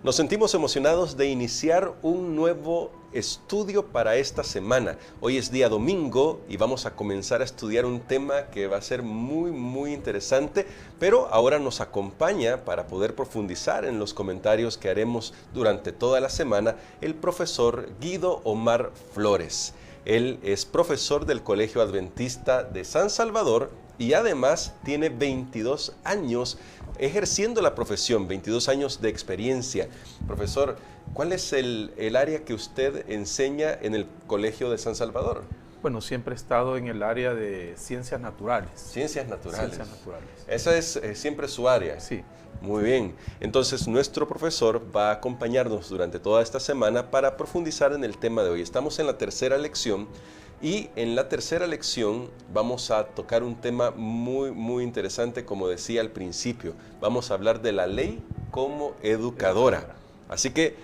Nos sentimos emocionados de iniciar un nuevo estudio para esta semana. Hoy es día domingo y vamos a comenzar a estudiar un tema que va a ser muy interesante, pero ahora nos acompaña para poder profundizar en los comentarios que haremos durante toda la semana el profesor Guido Omar Flores. Él es profesor del Colegio Adventista de San Salvador y además tiene 22 años ejerciendo la profesión, 22 años de experiencia. Profesor, ¿cuál es el área que usted enseña en el Colegio de San Salvador? Bueno, siempre he estado en el área de ciencias naturales. Ciencias naturales. Ciencias naturales. Esa es siempre su área. Sí. Muy bien. Entonces, nuestro profesor va a acompañarnos durante toda esta semana para profundizar en el tema de hoy. Estamos en la tercera lección y en la tercera lección vamos a tocar un tema muy interesante, como decía al principio. Vamos a hablar de la ley como educadora. Así que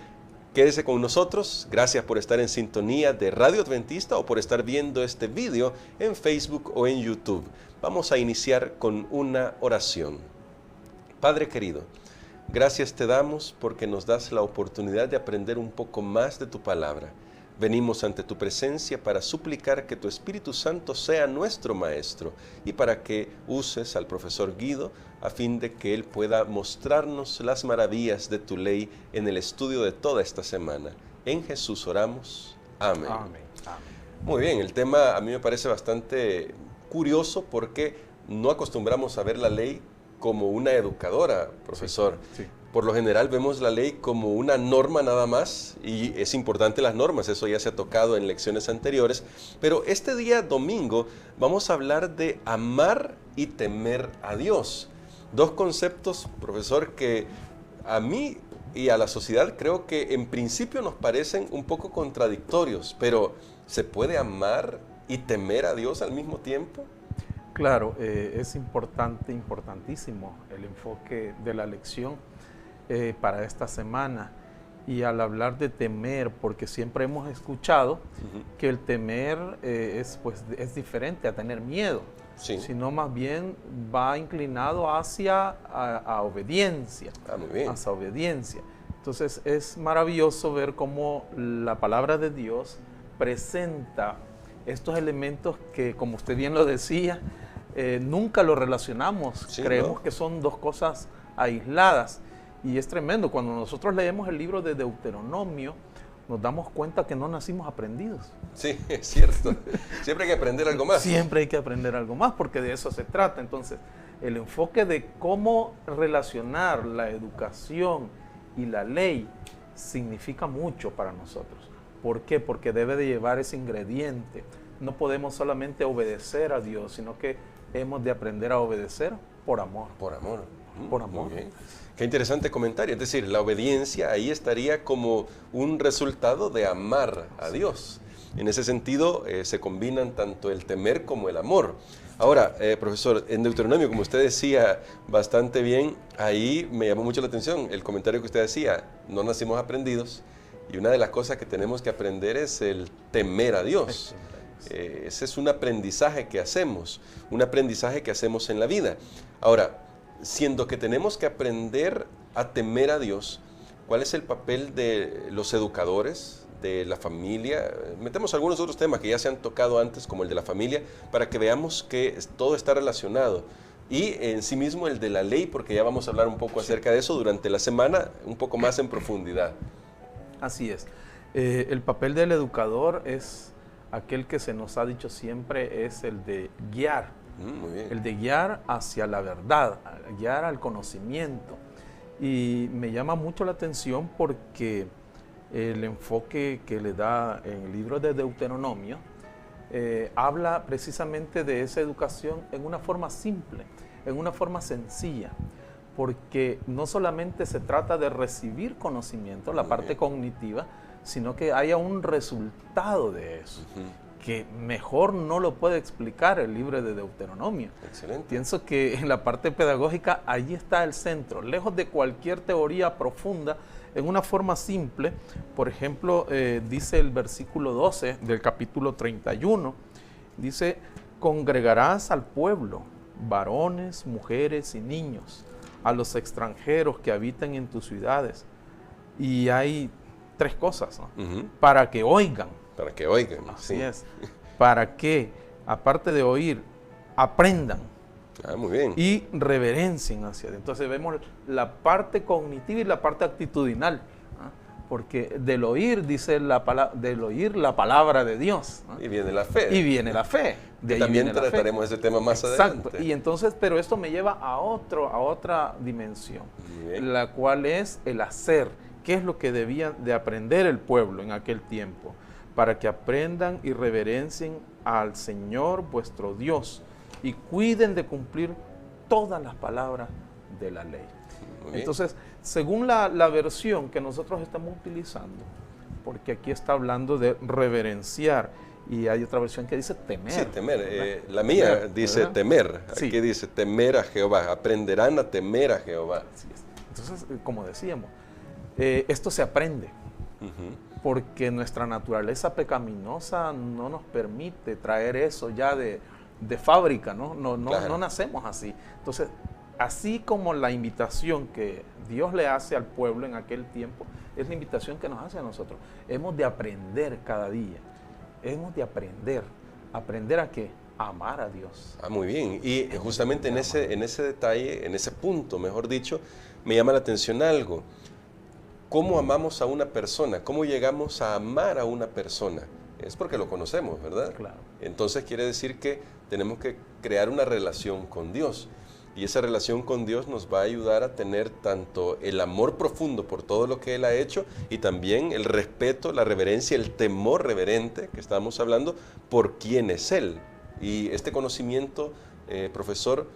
quédese con nosotros. Gracias por estar en sintonía de Radio Adventista o por estar viendo este video en Facebook o en YouTube. Vamos a iniciar con una oración. Padre querido, gracias te damos porque nos das la oportunidad de aprender un poco más de tu palabra. Venimos ante tu presencia para suplicar que tu Espíritu Santo sea nuestro Maestro y para que uses al profesor Guido a fin de que él pueda mostrarnos las maravillas de tu ley en el estudio de toda esta semana. En Jesús oramos. Amén. Amén. Amén. Muy bien, el tema a mí me parece bastante curioso porque no acostumbramos a ver la ley como una educadora, profesor. Sí. Por lo general vemos la ley como una norma nada más, y es importante las normas, eso ya se ha tocado en lecciones anteriores, pero este día domingo vamos a hablar de amar y temer a Dios. Dos conceptos, profesor, que a mí y a la sociedad creo que en principio nos parecen un poco contradictorios, pero ¿se puede amar y temer a Dios al mismo tiempo? Claro, es importantísimo el enfoque de la lección para esta semana. Y al hablar de temer, porque siempre hemos escuchado que el temer es diferente a tener miedo, Sí. sino más bien va inclinado hacia a obediencia. Muy bien. Hacia obediencia. Entonces es maravilloso ver cómo la palabra de Dios presenta estos elementos que, como usted bien lo decía, nunca lo relacionamos. Sí, creemos ¿no? que son dos cosas aisladas. Y es tremendo, cuando nosotros leemos el libro de Deuteronomio, nos damos cuenta que no nacimos aprendidos. Sí, es cierto. Siempre hay que aprender algo más. Siempre hay que aprender algo más, porque de eso se trata. Entonces, el enfoque de cómo relacionar la educación y la ley significa mucho para nosotros. ¿Por qué? Porque debe de llevar ese ingrediente. No podemos solamente obedecer a Dios, sino que hemos de aprender a obedecer por amor. Por amor. Por amor. Muy bien. Qué interesante comentario. Es decir, la obediencia ahí estaría como un resultado de amar a Dios. En ese sentido, se combinan tanto el temer como el amor. Ahora, profesor, en Deuteronomio, como usted decía bastante bien, ahí me llamó mucho la atención el comentario que usted decía, no nacimos aprendidos, y una de las cosas que tenemos que aprender es el temer a Dios. Ese es un aprendizaje que hacemos en la vida. Ahora, siendo que tenemos que aprender a temer a Dios, ¿cuál es el papel de los educadores, de la familia? Metemos algunos otros temas que ya se han tocado antes, como el de la familia, para que veamos que todo está relacionado. Y en sí mismo el de la ley, porque ya vamos a hablar un poco acerca de eso durante la semana, un poco más en profundidad. Así es. El papel del educador es aquel que se nos ha dicho siempre, es el de guiar. Muy bien. El de guiar hacia la verdad, guiar al conocimiento. Y me llama mucho la atención porque el enfoque que le da en el libro de Deuteronomio habla precisamente de esa educación en una forma simple, en una forma sencilla, porque no solamente se trata de recibir conocimiento, la parte cognitiva, sino que haya un resultado de eso. Que mejor no lo puede explicar el libro de Deuteronomio. Excelente. Pienso que en la parte pedagógica allí está el centro, lejos de cualquier teoría profunda, en una forma simple. Por ejemplo, dice el versículo 12 del capítulo 31, dice, congregarás al pueblo, varones, mujeres y niños, a los extranjeros que habitan en tus ciudades, Y hay tres cosas, ¿no? Ujú. Para que oigan. Para que oigan. Así Sí. es. Para que, aparte de oír, aprendan Ah, muy bien. y reverencien hacia Dios. Entonces vemos la parte cognitiva y la parte actitudinal, ¿ah? Porque del oír, dice del oír la palabra de Dios, ¿ah? Y viene la fe. Y viene la fe. De ahí También viene la fe. trataremos ese tema más Exacto. adelante. Y entonces, pero esto me lleva a otra dimensión, Muy bien. la cual es el hacer. ¿Qué es lo que debía de aprender el pueblo en aquel tiempo? Para que aprendan y reverencien al Señor vuestro Dios y cuiden de cumplir todas las palabras de la ley. Muy bien. Entonces, según la versión que nosotros estamos utilizando, porque aquí está hablando de reverenciar, y hay otra versión que dice temer. Sí, temer. La mía Temer, dice ¿verdad? temer. Sí. Aquí dice temer a Jehová. Aprenderán a temer a Jehová. Así es. Entonces, como decíamos, esto se aprende, Ujú. porque nuestra naturaleza pecaminosa no nos permite traer eso ya de fábrica, ¿no? Claro. No nacemos así. Entonces, así como la invitación que Dios le hace al pueblo en aquel tiempo, es la invitación que nos hace a nosotros. Hemos de aprender cada día. Hemos de aprender. ¿Aprender a qué? A amar a Dios. Ah, muy bien. Y justamente en ese detalle, en ese punto, mejor dicho, me llama la atención algo. ¿Cómo amamos a una persona? ¿Cómo llegamos a amar a una persona? Es porque lo conocemos, ¿verdad? Claro. Entonces quiere decir que tenemos que crear una relación con Dios. Y esa relación con Dios nos va a ayudar a tener tanto el amor profundo por todo lo que Él ha hecho y también el respeto, la reverencia, el temor reverente que estamos hablando por quién es Él. Y este conocimiento, profesor,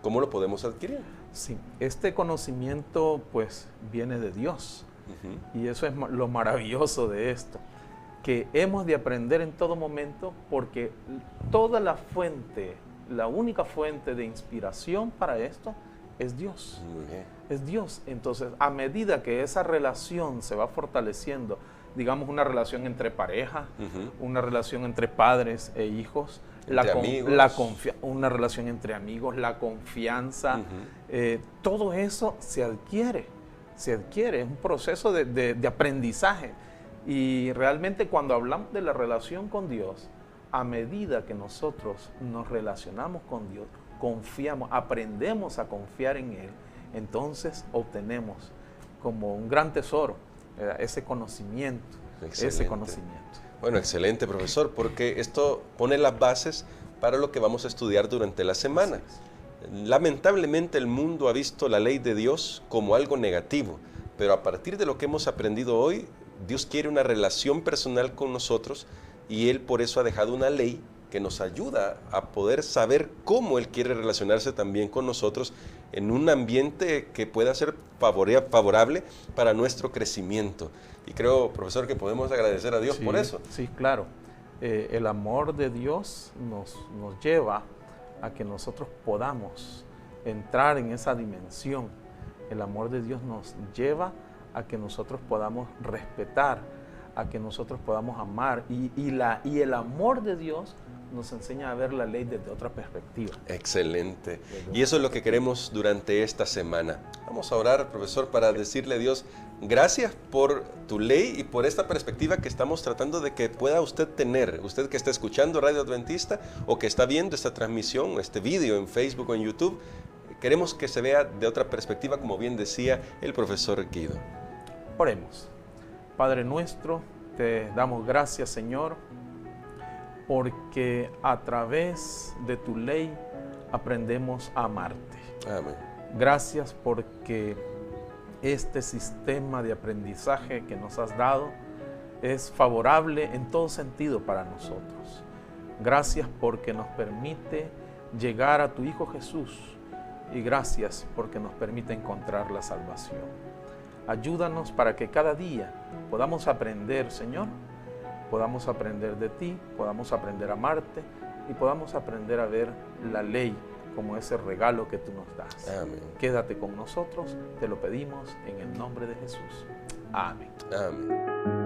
¿cómo lo podemos adquirir? Sí, este conocimiento pues viene de Dios. Ujú. Y eso es lo maravilloso de esto, que hemos de aprender en todo momento, porque toda la fuente, la única fuente de inspiración para esto es Dios. Muy bien. Es Dios. Entonces, a medida que esa relación se va fortaleciendo, digamos una relación entre pareja, Ujú. una relación entre padres e hijos, Entre amigos. una relación entre amigos, la confianza, Ujú. todo eso se adquiere, es un proceso de aprendizaje. Y realmente cuando hablamos de la relación con Dios, a medida que nosotros nos relacionamos con Dios, confiamos, aprendemos a confiar en Él, entonces obtenemos como un gran tesoro ese conocimiento, Excelente. ese conocimiento. Bueno, excelente, profesor, porque esto pone las bases para lo que vamos a estudiar durante la semana. Lamentablemente el mundo ha visto la ley de Dios como algo negativo, pero a partir de lo que hemos aprendido hoy, Dios quiere una relación personal con nosotros y Él por eso ha dejado una ley que nos ayuda a poder saber cómo Él quiere relacionarse también con nosotros en un ambiente que pueda ser favorable para nuestro crecimiento. Y creo, profesor, que podemos agradecer a Dios por eso. Sí, claro. El amor de Dios nos lleva a que nosotros podamos entrar en esa dimensión. El amor de Dios nos lleva a que nosotros podamos respetar, a que nosotros podamos amar. Y el amor de Dios nos enseña a ver la ley desde otra perspectiva. Excelente. Y eso es lo que queremos durante esta semana. Vamos a orar, profesor, para decirle a Dios, gracias por tu ley y por esta perspectiva que estamos tratando de que pueda usted tener, usted que está escuchando Radio Adventista o que está viendo esta transmisión, este video en Facebook o en YouTube. Queremos que se vea de otra perspectiva, como bien decía el profesor Guido. Oremos. Padre nuestro, te damos gracias, Señor, porque a través de tu ley aprendemos a amarte. Amén. Gracias porque este sistema de aprendizaje que nos has dado es favorable en todo sentido para nosotros. Gracias porque nos permite llegar a tu Hijo Jesús y gracias porque nos permite encontrar la salvación. Ayúdanos para que cada día podamos aprender, Señor, podamos aprender de ti, podamos aprender a amarte y podamos aprender a ver la ley como ese regalo que tú nos das. Amén. Quédate con nosotros, te lo pedimos en el nombre de Jesús. Amén. Amén.